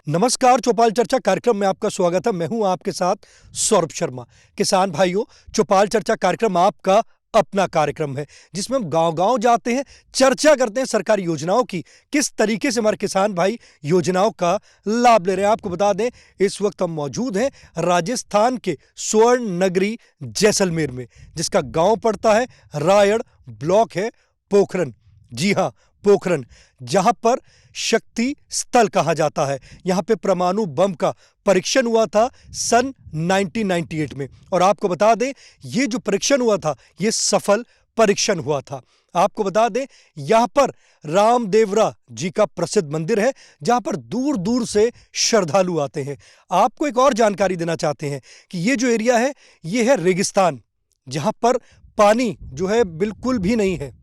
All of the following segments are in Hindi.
नमस्कार, चौपाल चर्चा कार्यक्रम में आपका स्वागत है। मैं हूं आपके साथ सौरभ शर्मा। किसान भाइयों, चौपाल चर्चा कार्यक्रम आपका अपना कार्यक्रम है जिसमें हम गांव-गांव जाते हैं, चर्चा करते हैं सरकारी योजनाओं की, किस तरीके से हमारे किसान भाई योजनाओं का लाभ ले रहे हैं। आपको बता दें, इस वक्त हम मौजूद हैं राजस्थान के स्वर्ण नगरी जैसलमेर में, जिसका गांव पड़ता है रायड़, ब्लॉक है पोखरन। जी हाँ, पोखरन, जहां पर शक्ति स्थल कहा जाता है। यहां पे परमाणु बम का परीक्षण हुआ था सन 1998 में, और आपको बता दें ये जो परीक्षण हुआ था ये सफल परीक्षण हुआ था। आपको बता दें यहां पर रामदेवरा जी का प्रसिद्ध मंदिर है जहां पर दूर दूर से श्रद्धालु आते हैं। आपको एक और जानकारी देना चाहते हैं कि ये जो एरिया है ये है रेगिस्तान, जहां पर पानी जो है बिल्कुल भी नहीं है।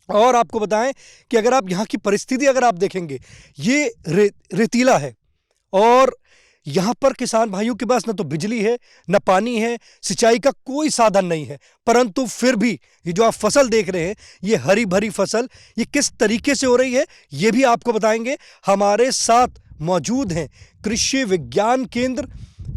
और आपको बताएं कि अगर आप यहाँ की परिस्थिति अगर आप देखेंगे, ये रेतीला है और यहाँ पर किसान भाइयों के पास न तो बिजली है, न पानी है, सिंचाई का कोई साधन नहीं है, परंतु फिर भी ये जो आप फसल देख रहे हैं, ये हरी भरी फसल, ये किस तरीके से हो रही है ये भी आपको बताएंगे। हमारे साथ मौजूद हैं कृषि विज्ञान केंद्र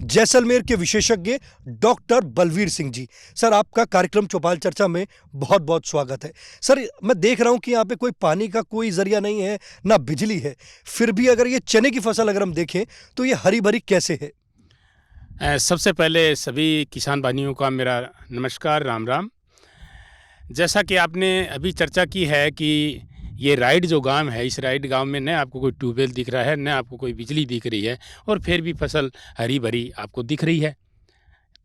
जैसलमेर के विशेषज्ञ डॉक्टर बलवीर सिंह जी। सर, आपका कार्यक्रम चौपाल चर्चा में बहुत बहुत स्वागत है। सर, मैं देख रहा हूं कि यहाँ पे कोई पानी का कोई जरिया नहीं है, ना बिजली है, फिर भी अगर ये चने की फसल अगर हम देखें तो ये हरी भरी कैसे है? सबसे पहले सभी किसान भाइयों का मेरा नमस्कार, राम राम। जैसा कि आपने अभी चर्चा की है कि ये राइड जो गांव है, इस राइड गांव में न आपको कोई ट्यूबवेल दिख रहा है, न आपको कोई बिजली दिख रही है, और फिर भी फसल हरी भरी आपको दिख रही है।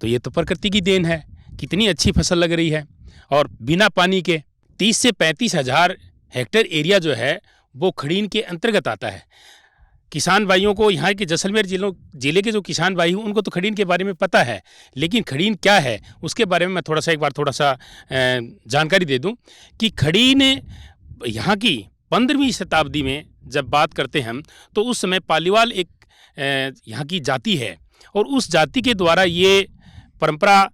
तो ये तो प्रकृति की देन है, कितनी अच्छी फसल लग रही है। और बिना पानी के 30 से 35 हज़ार हेक्टेयर एरिया जो है वो खड़ीन के अंतर्गत आता है। किसान भाइयों को, यहाँ के जैसलमेर जिले के जो किसान भाई हैं उनको तो खड़ीन के बारे में पता है, लेकिन खड़ीन क्या है उसके बारे में मैं थोड़ा सा जानकारी दे दूं कि खड़ीन यहाँ की 15वीं शताब्दी में जब बात करते हैं हम, तो उस समय पालीवाल एक यहाँ की जाति है, और उस जाति के द्वारा ये परंपरा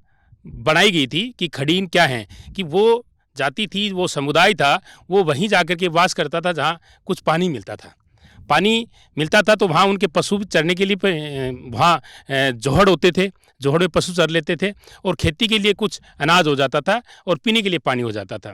बनाई गई थी कि खड़ीन क्या है, कि वो जाति थी, वो समुदाय था, वो वहीं जाकर के वास करता था जहाँ कुछ पानी मिलता था। पानी मिलता था तो वहाँ उनके पशु चरने के लिए वहाँ जोहड़ होते थे, जोहड़ में पशु चर लेते थे, और खेती के लिए कुछ अनाज हो जाता था, और पीने के लिए पानी हो जाता था।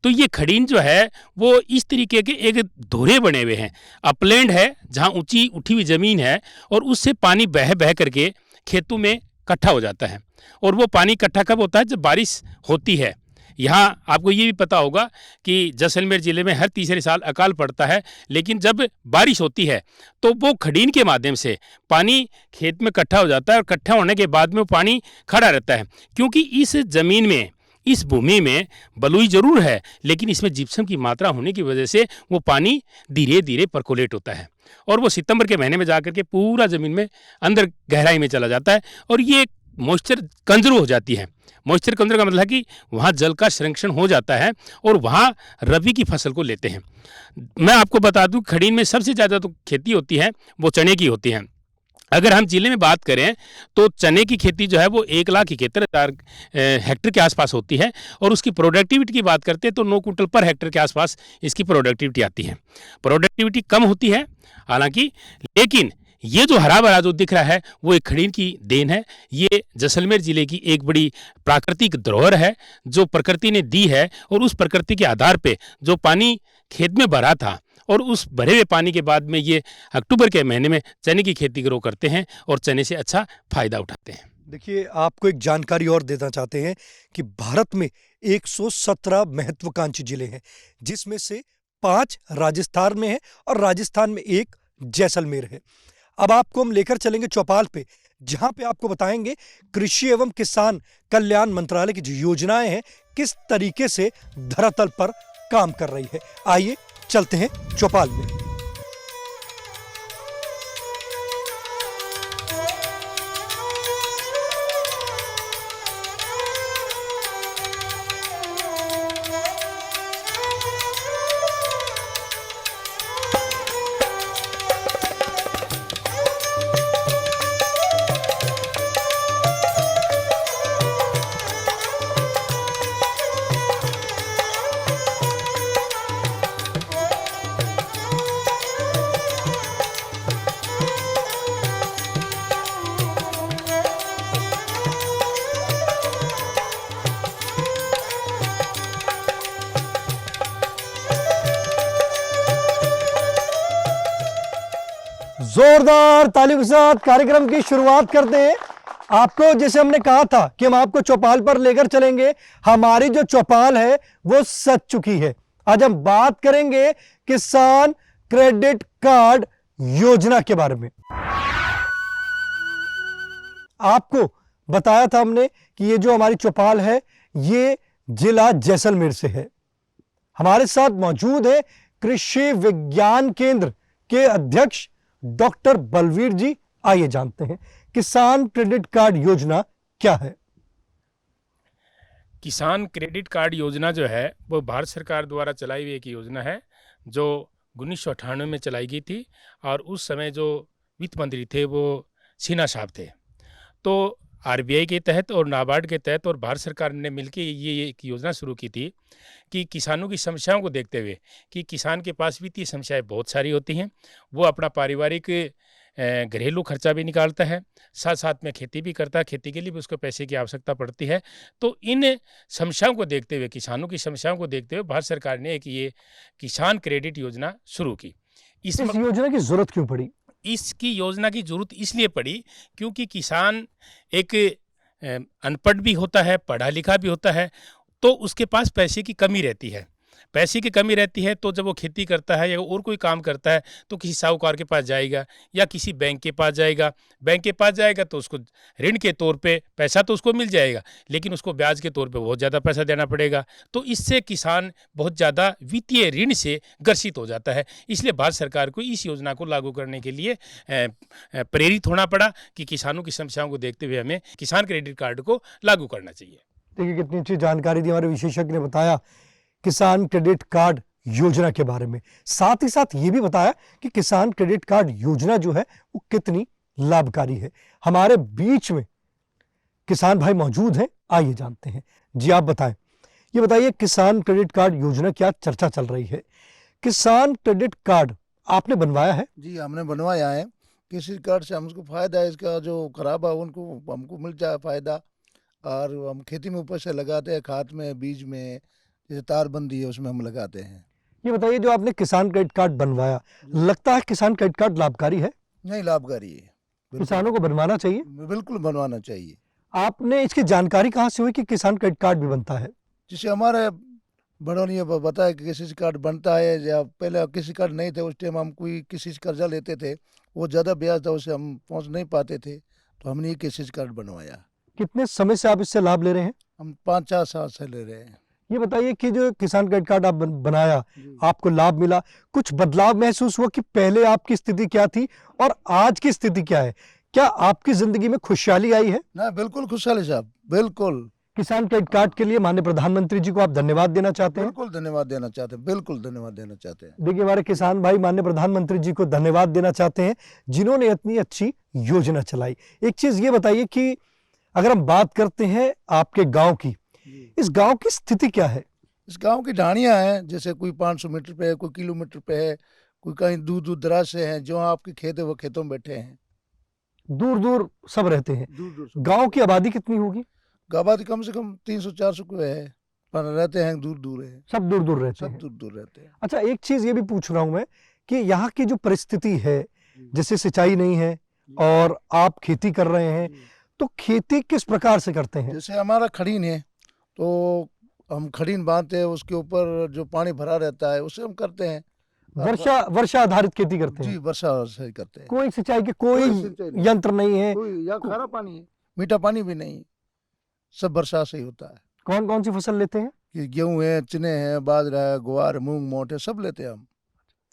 तो ये खड़ीन जो है वो इस तरीके के एक धोरे बने हुए हैं, अपलैंड है जहाँ ऊंची उठी हुई ज़मीन है, और उससे पानी बह बह करके खेतों में इकट्ठा हो जाता है। और वो पानी इकट्ठा कब होता है? जब बारिश होती है। यहाँ आपको ये भी पता होगा कि जैसलमेर ज़िले में हर तीसरे साल अकाल पड़ता है, लेकिन जब बारिश होती है तो वो खड़ीन के माध्यम से पानी खेत में इकट्ठा हो जाता है, और इकट्ठा होने के बाद में वो पानी खड़ा रहता है, क्योंकि इस ज़मीन में, इस भूमि में बलुई जरूर है, लेकिन इसमें जिप्सम की मात्रा होने की वजह से वो पानी धीरे धीरे परकोलेट होता है, और वो सितंबर के महीने में जाकर के पूरा ज़मीन में अंदर गहराई में चला जाता है, और ये मॉइस्चर कंजर्व हो जाती है। मॉइस्चर कंजर्व का मतलब है कि वहाँ जल का संरक्षण हो जाता है, और वहाँ रबी की फसल को लेते हैं। मैं आपको बता दूँ, खड़ीन में सबसे ज़्यादा तो खेती होती है वो चने की होती है। अगर हम जिले में बात करें तो चने की खेती जो है वो 1,71,000 हेक्टेयर के आसपास होती है, और उसकी प्रोडक्टिविटी की बात करते हैं तो 9 कुंटल पर हेक्टेयर के आसपास इसकी प्रोडक्टिविटी आती है। प्रोडक्टिविटी कम होती है हालांकि, लेकिन ये जो हरा भरा जो दिख रहा है वो एक खड़ीन की देन है। ये जैसलमेर ज़िले की एक बड़ी प्राकृतिक धरोहर है जो प्रकृति ने दी है, और उस प्रकृति के आधार पर जो पानी खेत में भरा था, और उस भरे हुए पानी के बाद में ये अक्टूबर के महीने में चने की खेती ग्रो करते हैं, और चने से अच्छा फायदा उठाते हैं। देखिए, आपको एक जानकारी और देना चाहते हैं कि भारत में 117 महत्वाकांक्षी जिले हैं, जिसमें से 5 राजस्थान में है, और राजस्थान में एक जैसलमेर है। अब आपको हम लेकर चलेंगे चौपाल पे, जहां पे आपको बताएंगे कृषि एवं किसान कल्याण मंत्रालय की जो योजनाएं हैं किस तरीके से धरातल पर काम कर रही है। आइए चलते हैं चौपाल में। जोरदार तालियों के साथ कार्यक्रम की शुरुआत करते हैं। आपको जैसे हमने कहा था कि हम आपको चौपाल पर लेकर चलेंगे, हमारी जो चौपाल है वो सज चुकी है। आज हम बात करेंगे किसान क्रेडिट कार्ड योजना के बारे में। आपको बताया था हमने कि ये जो हमारी चौपाल है ये जिला जैसलमेर से है। हमारे साथ मौजूद है कृषि विज्ञान केंद्र के अध्यक्ष डॉक्टर बलवीर जी। आइए जानते हैं किसान क्रेडिट कार्ड योजना क्या है। किसान क्रेडिट कार्ड योजना जो है वो भारत सरकार द्वारा चलाई हुई एक योजना है जो 1998 में चलाई गई थी और उस समय जो वित्त मंत्री थे वो सिन्हा साहब थे। तो आरबीआई के तहत और नाबार्ड के तहत और भारत सरकार ने मिलकर ये एक योजना शुरू की थी कि किसानों की समस्याओं को देखते हुए कि किसान के पास वित्तीय समस्याएं बहुत सारी होती हैं, वो अपना पारिवारिक घरेलू खर्चा भी निकालता है, साथ साथ में खेती भी करता है, खेती के लिए भी उसको पैसे की आवश्यकता पड़ती है। तो इन समस्याओं को देखते हुए, किसानों की समस्याओं को देखते हुए भारत सरकार ने एक ये किसान क्रेडिट योजना शुरू की। इस योजना की जरूरत क्यों पड़ी? इसकी योजना की जरूरत इसलिए पड़ी क्योंकि किसान एक अनपढ़ भी होता है, पढ़ा लिखा भी होता है, तो उसके पास पैसे की कमी रहती है। पैसे की कमी रहती है तो जब वो खेती करता है या और कोई काम करता है तो किसी साहूकार के पास जाएगा या किसी बैंक के पास जाएगा। बैंक के पास जाएगा तो उसको ऋण के तौर पे पैसा तो उसको मिल जाएगा, लेकिन उसको ब्याज के तौर पे बहुत ज़्यादा पैसा देना पड़ेगा। तो इससे किसान बहुत ज़्यादा वित्तीय ऋण से ग्रसित हो जाता है। इसलिए भारत सरकार को इस योजना को लागू करने के लिए प्रेरित होना पड़ा कि किसानों की समस्याओं को देखते हुए हमें किसान क्रेडिट कार्ड को लागू करना चाहिए। देखिए कितनी अच्छी जानकारी दी हमारे विशेषज्ञ ने बताया किसान क्रेडिट कार्ड योजना के बारे में। साथ ही साथ ये भी बताया कि किसान क्रेडिट कार्ड योजना जो है वो कितनी लाभकारी है। हमारे बीच में किसान भाई मौजूद हैं, आइए जानते हैं। जी आप बताएं, ये बताइए किसान क्रेडिट कार्ड योजना क्या चर्चा चल रही है? किसान क्रेडिट कार्ड आपने बनवाया है? जी हमने बनवाया है। किसी कार्ड से हमको फायदा है, इसका जो खराब है उनको हमको मिल जाए फायदा। और हम खेती में पैसे लगाते हैं, खाद में, बीज में, जैसे तारबंदी है उसमें हम लगाते हैं। ये बताइए जो आपने किसान क्रेडिट कार्ड बनवाया, लगता है किसान क्रेडिट कार्ड लाभकारी है? नहीं, लाभकारी है। किसानों को बनवाना चाहिए? बिल्कुल बनवाना चाहिए। आपने इसकी जानकारी कहाँ से हुई कि किसान क्रेडिट कार्ड भी बनता है? जिसे हमारे बड़ों ने बताया कि किसी कार्ड बनता है, या पहले किसी कार्ड नहीं थे उस टाइम हम कोई किसी से कर्जा लेते थे, वो ज़्यादा ब्याज था, उसे हम पहुँच नहीं पाते थे, तो हमने ये किसी कार्ड बनवाया। कितने समय से आप इससे लाभ ले रहे हैं? हम 5-4 साल से ले रहे हैं। ये बताइए कि जो किसान क्रेडिट कार्ड आप बनाया, आपको लाभ मिला, कुछ बदलाव महसूस हुआ कि पहले आपकी स्थिति क्या थी और आज की स्थिति क्या है? क्या आपकी जिंदगी में खुशहाली आई है? ना, बिल्कुल खुशहाली साहब, बिल्कुल। किसान क्रेडिट कार्ड के लिए माननीय प्रधानमंत्री जी को आप धन्यवाद देना चाहते हैं? बिल्कुल धन्यवाद देना चाहते हैं, बिल्कुल धन्यवाद देना चाहते हैं। देखिए हमारे किसान भाई माननीय प्रधानमंत्री जी को धन्यवाद देना चाहते हैं जिन्होंने इतनी अच्छी योजना चलाई। एक चीज ये बताइए कि अगर हम बात करते हैं आपके गांव की, इस गांव की स्थिति क्या है? इस गांव की ढाणियां हैं, जैसे कोई 500 मीटर पे है, कोई किलोमीटर पे है, कोई कहीं दूर दूर दराज से है। जो आपके खेत है वो खेतों में बैठे हैं, दूर दूर सब रहते हैं। दूर दूर। गांव की आबादी कितनी होगी? आबादी कम से कम 300-400 को है, पर रहते हैं दूर दूर है। सब दूर दूर रहते सब हैं। दूर दूर रहते हैं। अच्छा, एक चीज ये भी पूछ रहा हूं मैं कि यहाँ की जो परिस्थिति है, जैसे सिंचाई नहीं है और आप खेती कर रहे हैं, तो खेती किस प्रकार से करते हैं? जैसे हमारा खड़ीन है तो हम खड़ीन बांधते हैं, उसके ऊपर जो पानी भरा रहता है उससे हम करते हैं। वर्षा आधारित खेती करते हैं? जी, वर्षा से करते हैं। कोई सिंचाई के कोई सिंचाई नहीं। यंत्र नहीं है? या खारा पानी है, मीठा पानी भी नहीं, सब वर्षा से ही होता है। कौन कौन सी फसल लेते हैं? कि गेहूं है, चने हैं, बाजरा है, ग्वार, मूंग, मोट है, सब लेते हैं हम।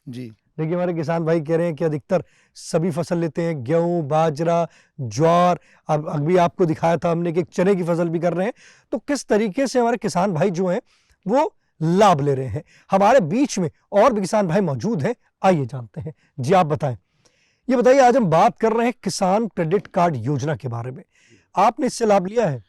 जी देखिए हमारे किसान भाई कह रहे हैं कि अधिकतर सभी फसल लेते हैं, गेहूं, बाजरा, ज्वार। अब अभी आपको दिखाया था हमने कि एक चने की फसल भी कर रहे हैं। तो किस तरीके से हमारे किसान भाई जो हैं वो लाभ ले रहे हैं। हमारे बीच में और भी किसान भाई मौजूद हैं, आइए जानते हैं। जी आप बताएं, ये बताइए आज हम बात कर रहे हैं किसान क्रेडिट कार्ड योजना के बारे में। आपने इससे लाभ लिया है?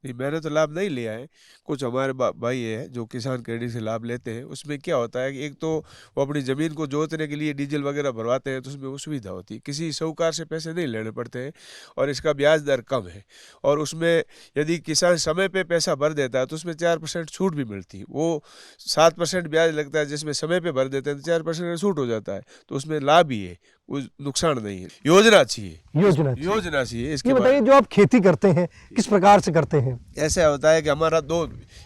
नहीं, मैंने तो लाभ नहीं लिया है। कुछ हमारे भाई है जो किसान क्रेडिट से लाभ लेते हैं। उसमें क्या होता है कि एक तो वो अपनी ज़मीन को जोतने के लिए डीजल वगैरह भरवाते हैं, तो उसमें वो सुविधा होती है, किसी साहूकार से पैसे नहीं लेने पड़ते हैं और इसका ब्याज दर कम है। और उसमें यदि किसान समय पे पैसा भर देता है तो उसमें 4% छूट भी मिलती है। वो 7% ब्याज लगता है, जिसमें समय पे भर देते हैं तो 4% छूट हो जाता है, तो उसमें लाभ ही है, कुछ नुकसान नहीं है। योजना चाहिए, योजना चाहिए इसके ये बाद। बताइए, जो आप खेती करते हैं किस प्रकार से करते हैं? ऐसा होता है कि हमारा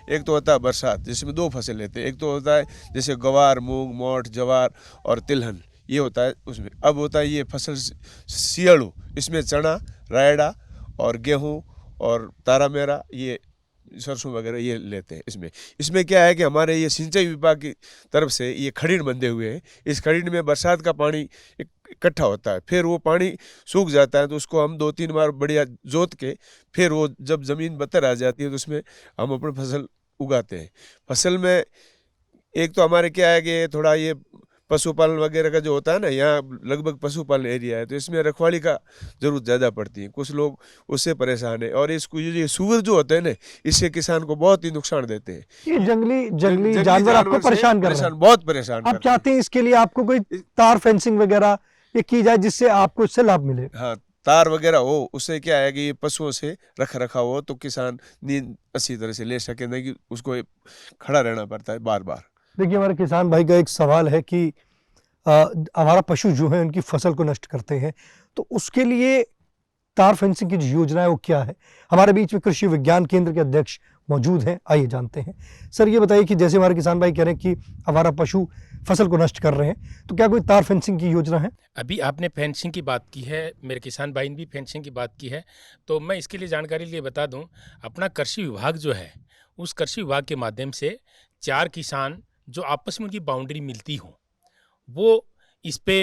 एक तो होता है बरसात, जिसमें 2 फसल लेते हैं। एक तो होता है जैसे गवार, मूंग, मोठ, ज्वार और तिलहन, ये होता है उसमें। अब होता है ये फसल सियाड़ू, इसमें चना, रायड़ा और गेहूं और तारा मेरा, ये सरसों वगैरह ये लेते हैं। इसमें क्या है कि हमारे ये सिंचाई विभाग की तरफ से ये खड़ीन बंधे हुए हैं। इस खड़ीन में बरसात का पानी इकट्ठा होता है, फिर वो पानी सूख जाता है तो उसको हम 2-3 बार बढ़िया जोत के, फिर वो जब ज़मीन बतर आ जाती है तो उसमें हम अपनी फसल उगाते हैं। फसल में एक तो हमारे क्या है कि थोड़ा ये पशुपालन वगैरह का जो होता है ना, यहाँ लगभग पशुपालन एरिया है, तो इसमें रखवाली का ज़रूरत ज़्यादा पड़ती है। कुछ लोग उससे परेशान है, और इसको ये सूअर जो होते हैं ना, इससे किसान को बहुत ही नुकसान देते हैं। ये जंगली जानवर आपको परेशान कर रहे हैं, बहुत परेशान आप चाहते हैं इसके लिए आपको कोई तार फेंसिंग वगैरह ये की जाए जिससे आपको इससे लाभ मिले? हाँ, तार वगैरह हो, उससे क्या है कि ये पशुओं से रख रखाव हो तो किसान नींद अच्छी तरह से ले सके, नहीं कि उसको खड़ा रहना पड़ता है बार बार। देखिए, हमारे किसान भाई का एक सवाल है कि हमारा पशु जो है उनकी फसल को नष्ट करते हैं, तो उसके लिए तार फेंसिंग की जो योजना है वो क्या है? हमारे बीच में कृषि विज्ञान केंद्र के अध्यक्ष मौजूद हैं, आइए जानते हैं। सर, ये बताइए कि जैसे हमारे किसान भाई कह रहे हैं कि हमारा पशु फसल को नष्ट कर रहे हैं, तो क्या कोई तार फेंसिंग की योजना है? अभी आपने फेंसिंग की बात की है, मेरे किसान भाई ने भी फेंसिंग की बात की है, तो मैं इसके लिए जानकारी लिए बता दूं, अपना कृषि विभाग जो है, उस कृषि विभाग के माध्यम से 4 किसान जो आपस में उनकी बाउंड्री मिलती हो, वो इस पे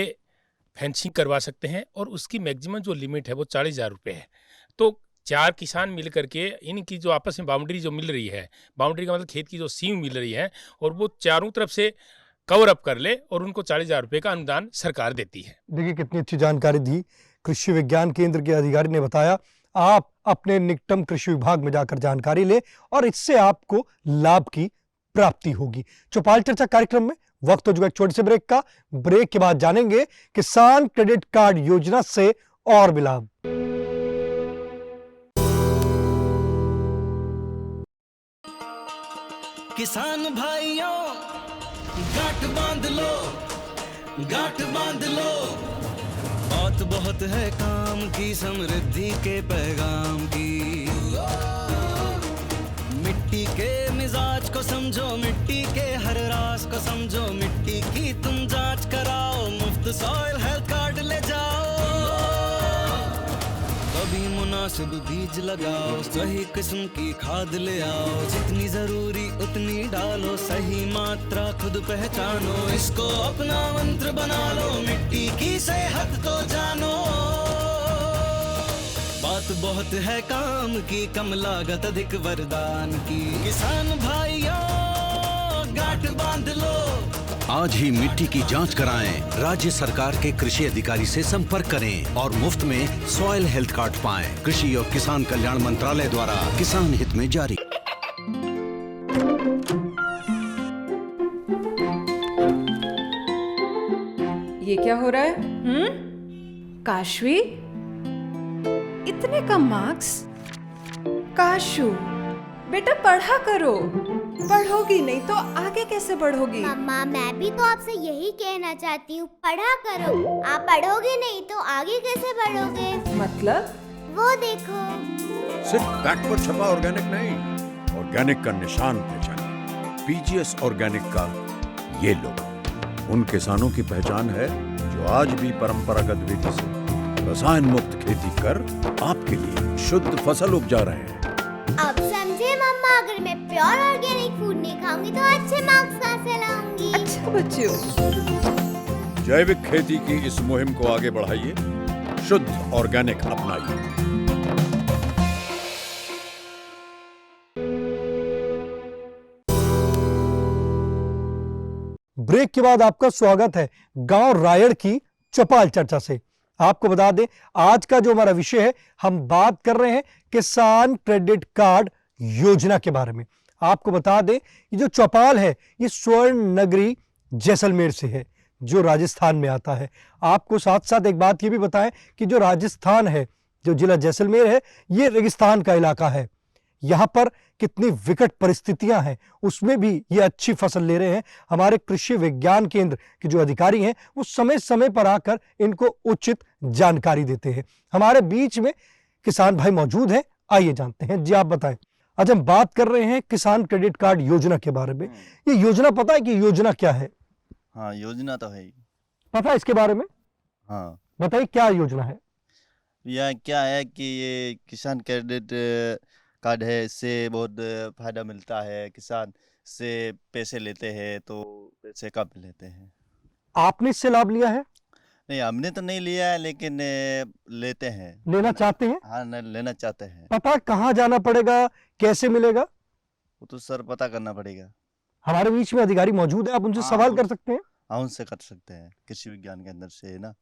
फेंसिंग करवा सकते हैं, और उसकी मैक्सिमम जो लिमिट है वो 40,000 रुपये है। तो 4 किसान मिल करके इनकी जो आपस में बाउंड्री जो मिल रही है, बाउंड्री का मतलब खेत की जो सीम मिल रही है, और वो चारों तरफ से कवर अप कर ले, और उनको 40,000 रुपये का अनुदान सरकार देती है। देखिए, कितनी अच्छी जानकारी दी कृषि विज्ञान केंद्र के अधिकारी ने बताया। आप अपने निकटम कृषि विभाग में जाकर जानकारी लें और इससे आपको लाभ की प्राप्ति होगी। चौपाल चर्चा कार्यक्रम में वक्त हो चुका एक छोटे से ब्रेक का। ब्रेक के बाद जानेंगे किसान क्रेडिट कार्ड योजना से और भी लाभ। किसान भाइयों, गांठ बांध लो, गांठ बांध लो, बात बहुत है काम की, समृद्धि के पैगाम की। मिट्टी के मिजाज को समझो, मिट्टी के हर राज को समझो, मिट्टी की तुम जांच कराओ, मुफ्त सॉइल हेल्थ कार्ड ले जाओ। कभी मुनासिब बीज लगाओ, सही किस्म की खाद ले आओ, जितनी जरूरी उतनी डालो, सही मात्रा खुद पहचानो, इसको अपना मंत्र बना लो, मिट्टी की सेहत को जानो। बात बहुत है काम की, कम लागत अधिक वरदान की। किसान भाइयों, गांठ बांध लो, आज ही मिट्टी की जांच कराएं। राज्य सरकार के कृषि अधिकारी से संपर्क करें और मुफ्त में सॉइल हेल्थ कार्ड पाएं। कृषि और किसान कल्याण मंत्रालय द्वारा किसान हित में जारी। ये क्या हो रहा है? काशवी, इतने कम मार्क्स? काशू, बेटा पढ़ा करो, पढ़ोगी नहीं तो आगे कैसे बढ़ोगी? मम्मा, मैं भी तो आपसे यही कहना चाहती हूँ, पढ़ा करो। आप पढ़ोगे नहीं तो आगे कैसे बढ़ोगे? मतलब? वो देखो, सिर्फ बैक पर छपा ऑर्गेनिक नहीं, ऑर्गेनिक का निशान पहचानिए। पीजीएस ऑर्गेनिक का ये लोगो उन किसानों की पहचान है जो आज भी परंपरागत विधि से रसायन मुक्त खेती कर आपके लिए शुद्ध फसल उपजा रहे हैं। अब समझे मम्मा, अगर मैं प्योर ऑर्गेनिक फूड नहीं खाऊंगी तो अच्छे मार्क्स कहाँ से लाऊंगी? अच्छा बच्चों, जैविक खेती की इस मुहिम को आगे बढ़ाइए, शुद्ध ऑर्गेनिक अपनाइए। ब्रेक के बाद आपका स्वागत है गांव रायड़ की चौपाल चर्चा से। आपको बता दें, आज का जो हमारा विषय है, हम बात कर रहे हैं किसान क्रेडिट कार्ड योजना के बारे में। आपको बता दें ये जो चौपाल है ये स्वर्ण नगरी जैसलमेर से है जो राजस्थान में आता है। आपको साथ साथ एक बात ये भी बताएं कि जो राजस्थान है, जो जिला जैसलमेर है, ये रेगिस्तान का इलाका है। यहाँ पर कितनी विकट परिस्थितियां हैं, उसमें भी ये अच्छी फसल ले रहे हैं। हमारे कृषि विज्ञान केंद्र के जो अधिकारी हैं वो समय समय पर आकर इनको उचित जानकारी देते हैं। हमारे बीच में किसान भाई मौजूद हैं, आइए जानते हैं। जी आप बताएं। आज हम बात कर रहे हैं किसान क्रेडिट कार्ड योजना के बारे में। ये योजना पता है कि योजना क्या है? हाँ, योजना तो है ही। पता है इसके बारे में? हाँ, बताइए क्या योजना है? यह क्या है कि ये किसान क्रेडिट कार्ड है, इससे बहुत फायदा मिलता है। किसान से पैसे लेते हैं तो पैसे कम लेते हैं। आपने इससे लाभ लिया है? नहीं, हमने तो नहीं लिया है, लेकिन लेते हैं। लेना चाहते हैं? हाँ, लेना चाहते हैं। पता कहाँ जाना पड़ेगा, कैसे मिलेगा? वो तो सर पता करना पड़ेगा। हमारे बीच में अधिकारी मौजूद है, आप उनसे हाँ, सवाल कर सकते हैं। हाँ, उनसे कर सकते हैं, कृषि विज्ञान केंद्र से है ना।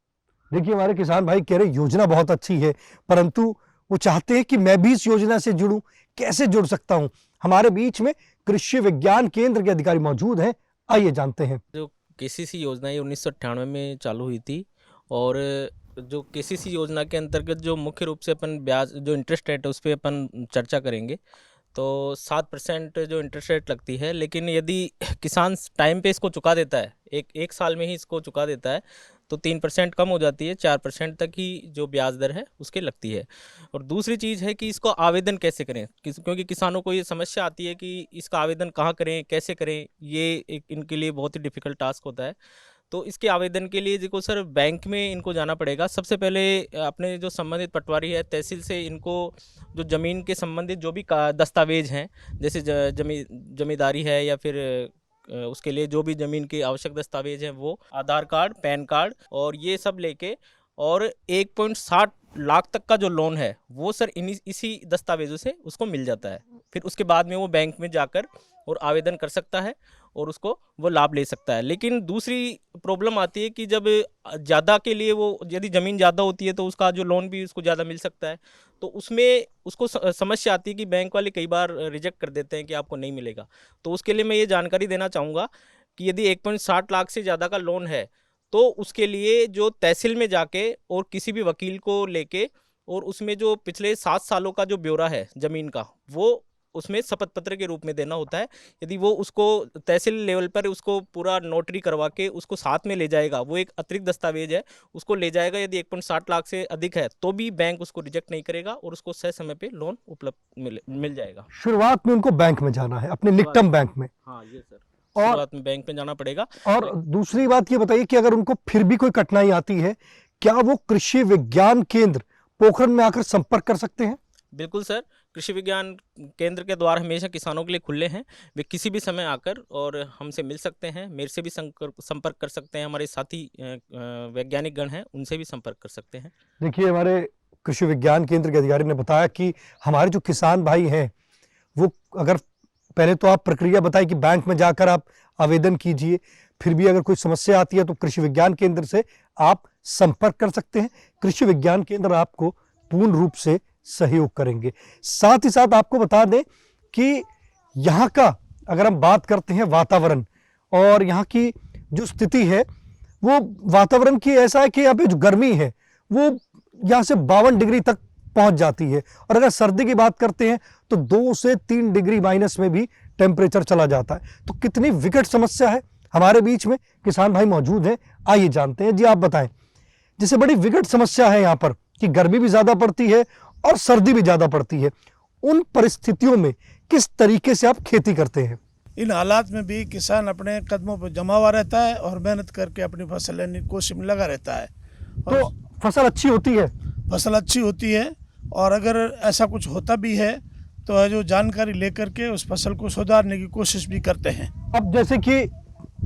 देखिए हमारे किसान भाई कह रहे योजना बहुत अच्छी है, परंतु वो चाहते हैं कि मैं भी इस योजना से जुड़ूं। कैसे जुड़ सकता हूं? हमारे बीच में कृषि विज्ञान केंद्र के अधिकारी मौजूद हैं, आइए जानते हैं। जो केसीसी योजना ये 1998 में चालू हुई थी और जो केसीसी योजना के अंतर्गत जो मुख्य रूप से अपन ब्याज जो इंटरेस्ट रेट है उस पर अपन चर्चा करेंगे। तो 7% जो इंटरेस्ट रेट लगती है, लेकिन यदि किसान टाइम पे इसको चुका देता है, एक साल में ही इसको चुका देता है, तो 3% कम हो जाती है, 4% तक ही जो ब्याज दर है उसके लगती है। और दूसरी चीज़ है कि इसको आवेदन कैसे करें, क्योंकि किसानों को ये समस्या आती है कि इसका आवेदन कहाँ करें, कैसे करें, ये एक इनके लिए बहुत ही डिफ़िकल्ट टास्क होता है। तो इसके आवेदन के लिए देखो सर, बैंक में इनको जाना पड़ेगा। सबसे पहले अपने जो संबंधित पटवारी है तहसील से इनको जो ज़मीन के संबंधित जो भी दस्तावेज हैं, जैसे जमींदारी है या फिर उसके लिए जो भी ज़मीन के आवश्यक दस्तावेज हैं वो आधार कार्ड, पैन कार्ड और ये सब लेके, और 1.60 लाख तक का जो लोन है वो सर इसी दस्तावेजों से उसको मिल जाता है। फिर उसके बाद में वो बैंक में जाकर और आवेदन कर सकता है और उसको वो लाभ ले सकता है। लेकिन दूसरी प्रॉब्लम आती है कि जब ज़्यादा के लिए वो यदि ज़मीन ज़्यादा होती है तो उसका जो लोन भी उसको ज़्यादा मिल सकता है, तो उसमें उसको समस्या आती है कि बैंक वाले कई बार रिजेक्ट कर देते हैं कि आपको नहीं मिलेगा। तो उसके लिए मैं ये जानकारी देना चाहूँगा कि यदि 1.60 लाख से ज़्यादा का लोन है तो उसके लिए जो तहसील में जाके और किसी भी वकील को लेके और उसमें जो पिछले 7 सालों का जो ब्यौरा है ज़मीन का वो उसमें शपथ पत्र के रूप में देना होता है। यदि वो उसको तहसील लेवल पर उसको पूरा नोटरी करवा के उसको साथ में ले जाएगा, वो एक अतिरिक्त दस्तावेज है, उसको ले जाएगा, यदि 1.60 लाख से अधिक है तो भी बैंक उसको रिजेक्ट नहीं करेगा और उसको सही समय पे लोन उपलब्ध मिल जाएगा। शुरुआत में उनको बैंक में जाना है, अपने निकटम बैंक में। हाँ ये सर, और शुरुआत में बैंक में जाना पड़ेगा। और दूसरी बात ये बताइए कि अगर उनको फिर भी कोई कठिनाई आती है, क्या वो कृषि विज्ञान केंद्र पोखरण में आकर संपर्क कर सकते हैं? बिल्कुल सर, कृषि विज्ञान केंद्र के द्वार हमेशा किसानों के लिए खुले हैं। वे किसी भी समय आकर और हमसे मिल सकते हैं, मेरे से भी संपर्क कर सकते हैं, हमारे साथी वैज्ञानिक गण हैं उनसे भी संपर्क कर सकते हैं। देखिए हमारे कृषि विज्ञान केंद्र के अधिकारी ने बताया कि हमारे जो किसान भाई हैं वो, अगर पहले तो आप प्रक्रिया बताई कि बैंक में जाकर आप आवेदन कीजिए, फिर भी अगर कोई समस्या आती है तो कृषि विज्ञान केंद्र से आप संपर्क कर सकते हैं। कृषि विज्ञान केंद्र आपको पूर्ण रूप से सहयोग करेंगे। साथ ही साथ आपको बता दें कि यहाँ का अगर हम बात करते हैं वातावरण और यहाँ की जो स्थिति है, वो वातावरण की ऐसा है कि यहाँ पे जो गर्मी है वो यहाँ से 52 डिग्री तक पहुँच जाती है, और अगर सर्दी की बात करते हैं तो 2 से 3 डिग्री माइनस में भी टेम्परेचर चला जाता है। तो कितनी विकट समस्या है। हमारे बीच में किसान भाई मौजूद हैं, आइए जानते हैं। जी आप बताएं। जैसे बड़ी विकट समस्या है यहाँ पर कि गर्मी भी ज़्यादा पड़ती है और सर्दी भी ज़्यादा पड़ती है, उन परिस्थितियों में किस तरीके से आप खेती करते हैं? इन हालात में भी किसान अपने कदमों पर जमा हुआ रहता है और मेहनत करके अपनी फसल लेने की कोशिश में लगा रहता है। तो फसल अच्छी होती है? फसल अच्छी होती है, और अगर ऐसा कुछ होता भी है तो जो जानकारी लेकर के उस फसल को सुधारने की कोशिश भी करते हैं। अब जैसे कि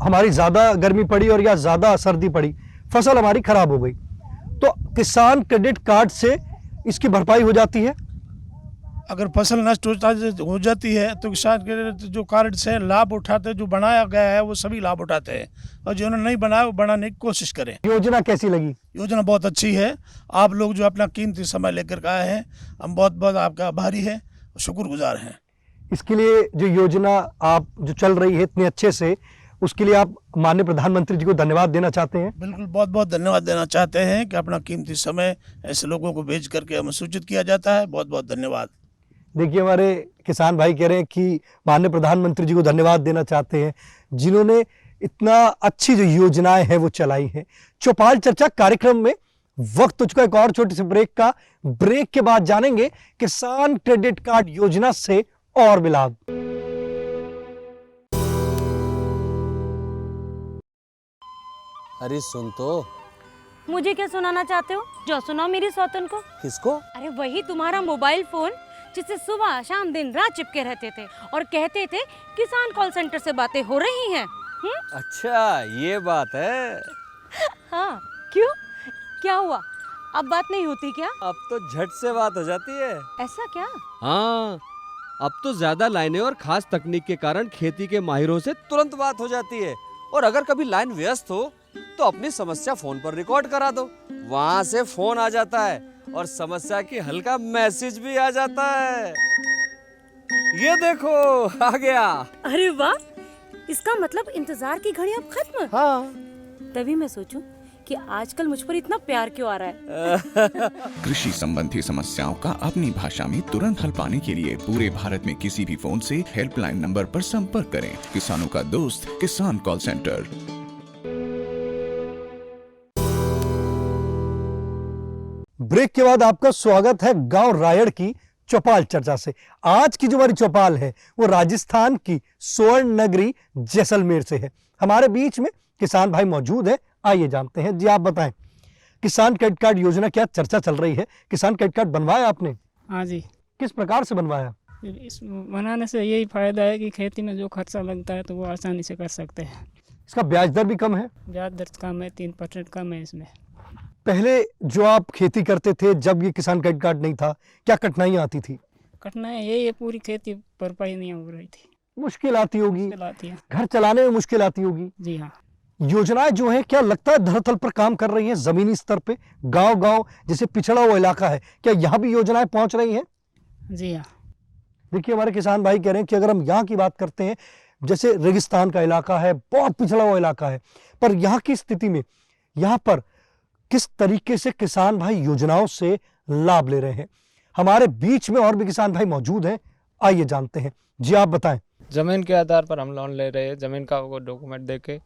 हमारी ज़्यादा गर्मी पड़ी और या ज़्यादा सर्दी पड़ी, फसल हमारी खराब हो गई, तो किसान क्रेडिट कार्ड से इसकी भरपाई हो जाती है? अगर फसल नष्ट हो जाती है तो किसान के जो कार्ड से लाभ उठाते, जो बनाया गया है वो सभी लाभ उठाते हैं, और जिन्होंने नहीं बनाया वो बनाने की कोशिश करें। योजना कैसी लगी? योजना बहुत अच्छी है। आप लोग जो अपना कीमती समय लेकर के आए हैं, हम बहुत बहुत आपका आभारी हैं, शुक्रगुजार हैं। इसके लिए जो योजना आप जो चल रही है इतने अच्छे से, उसके लिए आप माननीय प्रधानमंत्री जी को धन्यवाद देना चाहते हैं? बिल्कुल, बहुत बहुत धन्यवाद देना चाहते हैं कि अपना कीमती समय ऐसे लोगों को भेज करके हमें सूचित किया जाता है। बहुत बहुत धन्यवाद। देखिए, हमारे किसान भाई कह रहे हैं कि माननीय प्रधानमंत्री जी को धन्यवाद देना चाहते हैं, जिन्होंने इतना अच्छी जो योजनाएं हैं वो चलाई हैं। चौपाल चर्चा कार्यक्रम में वक्त हो चुका है एक और छोटे से ब्रेक का। ब्रेक के बाद जानेंगे किसान क्रेडिट कार्ड योजना से और भी लाभ। अरे सुन तो। मुझे क्या सुनाना चाहते हो? जो सुनाओ मेरी सौतन को। किसको? अरे वही तुम्हारा मोबाइल फोन जिससे सुबह शाम दिन रात चिपके रहते थे और कहते थे किसान कॉल सेंटर से बातें हो रही हैं। अच्छा, ये बात है। हाँ, क्यों? क्या हुआ? अब बात नहीं होती क्या? अब तो झट से बात हो जाती है। ऐसा क्या? हाँ, अब तो ज्यादा लाइनें और खास तकनीक के कारण खेती के माहिरों से तुरंत बात हो जाती है। और अगर कभी लाइन व्यस्त हो तो अपनी समस्या फोन पर रिकॉर्ड करा दो, वहाँ से फोन आ जाता है और समस्या की हल का मैसेज भी आ जाता है। ये देखो, आ गया। अरे वाह, इसका मतलब इंतजार की घड़ी अब खत्म। हाँ, तभी मैं सोचूं कि आजकल मुझ पर इतना प्यार क्यों आ रहा है। कृषि संबंधी समस्याओं का अपनी भाषा में तुरंत हल पाने के लिए पूरे भारत में किसी भी फोन से हेल्पलाइन नंबर पर संपर्क करें। किसानों का दोस्त किसान कॉल सेंटर। ब्रेक के बाद आपका स्वागत है गांव रायड़ की चौपाल चर्चा से। आज की जो हमारी चौपाल है वो राजस्थान की स्वर्ण नगरी जैसलमेर से है। हमारे बीच में किसान भाई मौजूद है, आइए जानते हैं। जी, आप बताएं, किसान क्रेडिट कार्ड योजना क्या चर्चा चल रही है? किसान क्रेडिट कार्ड बनवाया आपने? हाँ जी। किस प्रकार से बनवाया? इस बनाने से यही फायदा है कि खेती में जो खर्चा लगता है तो वो आसानी से कर सकते हैं। इसका ब्याज दर भी कम है? ब्याज दर कम है, 3% कम है इसमें। पहले जो आप खेती करते थे, जब ये किसान क्रेडिट कार्ड नहीं था, क्या कठिनाइयाँ आती थी? कठिनाई यही है, पूरी खेती भरपाई नहीं हो रही थी। मुश्किल आती होगी, आती है। घर चलाने में मुश्किल आती होगी। जी हाँ। योजनाएं जो है क्या लगता है धरातल पर काम कर रही हैं? जमीनी स्तर पे गांव-गांव जैसे पिछड़ा हुआ इलाका है, क्या यहाँ भी योजनाएं पहुंच रही हैं? जी हाँ। देखिए, हमारे किसान भाई कह रहे हैं कि अगर हम यहाँ की बात करते हैं, जैसे रेगिस्तान का इलाका है, बहुत पिछड़ा हुआ इलाका है, पर यहाँ की स्थिति में यहाँ पर किस तरीके से किसान भाई योजनाओं से लाभ ले रहे हैं? हमारे बीच में और भी किसान भाई मौजूद हैं, आइए जानते हैं। जी, आप बताएं। जमीन के आधार पर हम लोन ले रहे हैं, जमीन का वो डॉक्यूमेंट देके,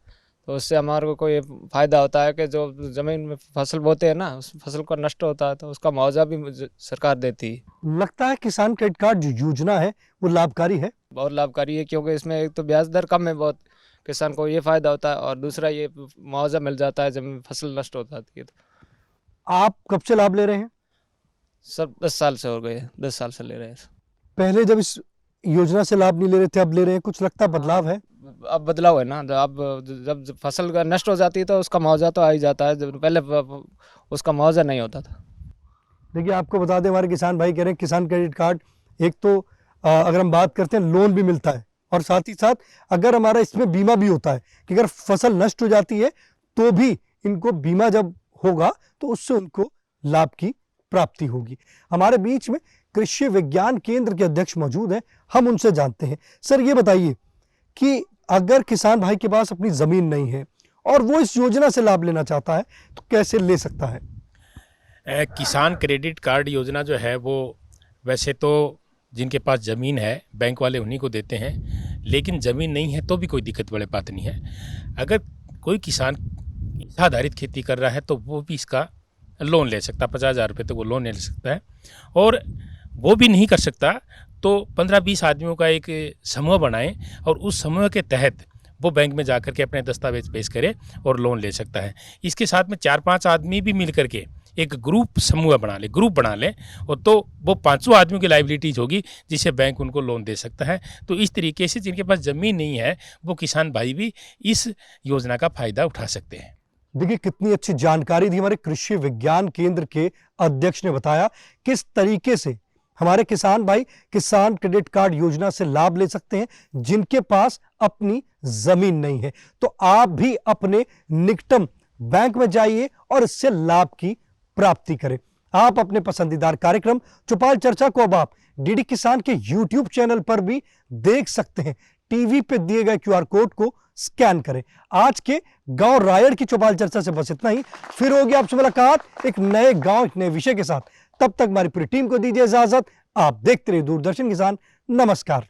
तो उससे हमारे को कोई फायदा होता है कि जो जमीन में फसल बोते हैं ना, उस फसल को नष्ट होता है तो उसका मुआवजा भी सरकार देती है। लगता है किसान क्रेडिट कार्ड जो योजना है वो लाभकारी है? बहुत लाभकारी है, क्योंकि इसमें एक तो ब्याज दर कम है बहुत, किसान को ये फायदा होता है, और दूसरा ये मुआवजा मिल जाता है जब फसल नष्ट हो जाती है। तो आप कब से लाभ ले रहे हैं? सर 10 साल से हो गए, 10 साल से ले रहे हैं। पहले जब इस योजना से लाभ नहीं ले रहे थे, अब ले रहे हैं, कुछ लगता है बदलाव है? अब बदलाव है ना, अब जब फसल नष्ट हो जाती है तो उसका मुआवजा तो आ ही जाता है, जब पहले उसका मुआवजा नहीं होता था। देखिए, आपको बता दें, हमारे किसान भाई कह रहे हैं किसान क्रेडिट कार्ड एक तो अगर हम बात करते हैं लोन भी मिलता है, और साथ ही साथ अगर हमारा इसमें बीमा भी होता है कि अगर फसल नष्ट हो जाती है तो भी इनको बीमा जब होगा तो उससे उनको लाभ की प्राप्ति होगी। हमारे बीच में कृषि विज्ञान केंद्र के अध्यक्ष मौजूद हैं, हम उनसे जानते हैं। सर, ये बताइए कि अगर किसान भाई के पास अपनी ज़मीन नहीं है और वो इस योजना से लाभ लेना चाहता है तो कैसे ले सकता है? किसान क्रेडिट कार्ड योजना जो है वो वैसे तो जिनके पास ज़मीन है बैंक वाले उन्हीं को देते हैं, लेकिन ज़मीन नहीं है तो भी कोई दिक्कत वाली बात नहीं है। अगर कोई किसान आधारित खेती कर रहा है तो वो भी इसका लोन ले सकता है, 50,000 रुपये तक वो लोन ले सकता है। और वो भी नहीं कर सकता तो 15-20 आदमियों का एक समूह बनाएं और उस समूह के तहत वो बैंक में जाकर के अपने दस्तावेज पेश करे और लोन ले सकता है। इसके साथ में 4-5 आदमी भी मिल करके एक ग्रुप बना ले और तो वो 500 आदमियों की लायबिलिटीज होगी जिसे बैंक उनको लोन दे सकता है। तो इस तरीके से जिनके पास ज़मीन नहीं है वो किसान भाई भी इस योजना का फ़ायदा उठा सकते हैं। देखिए, कितनी अच्छी जानकारी दी हमारे कृषि विज्ञान केंद्र के अध्यक्ष ने बताया किस तरीके से हमारे किसान भाई किसान क्रेडिट कार्ड योजना से लाभ ले सकते हैं जिनके पास अपनी जमीन नहीं है। तो आप भी अपने निकटम बैंक में जाइए और इससे लाभ की प्राप्ति करें। आप अपने पसंदीदार कार्यक्रम चौपाल चर्चा को अब आप डीडी किसान के यूट्यूब चैनल पर भी देख सकते हैं। टीवी पे दिए गए QR कोड को स्कैन करें। आज के गांव रायड़ की चौपाल चर्चा से बस इतना ही। फिर होगी आपसे मुलाकात एक नए गांव, एक नए विषय के साथ। तब तक हमारी पूरी टीम को दीजिए इजाजत। आप देखते रहिए दूरदर्शन किसान। नमस्कार।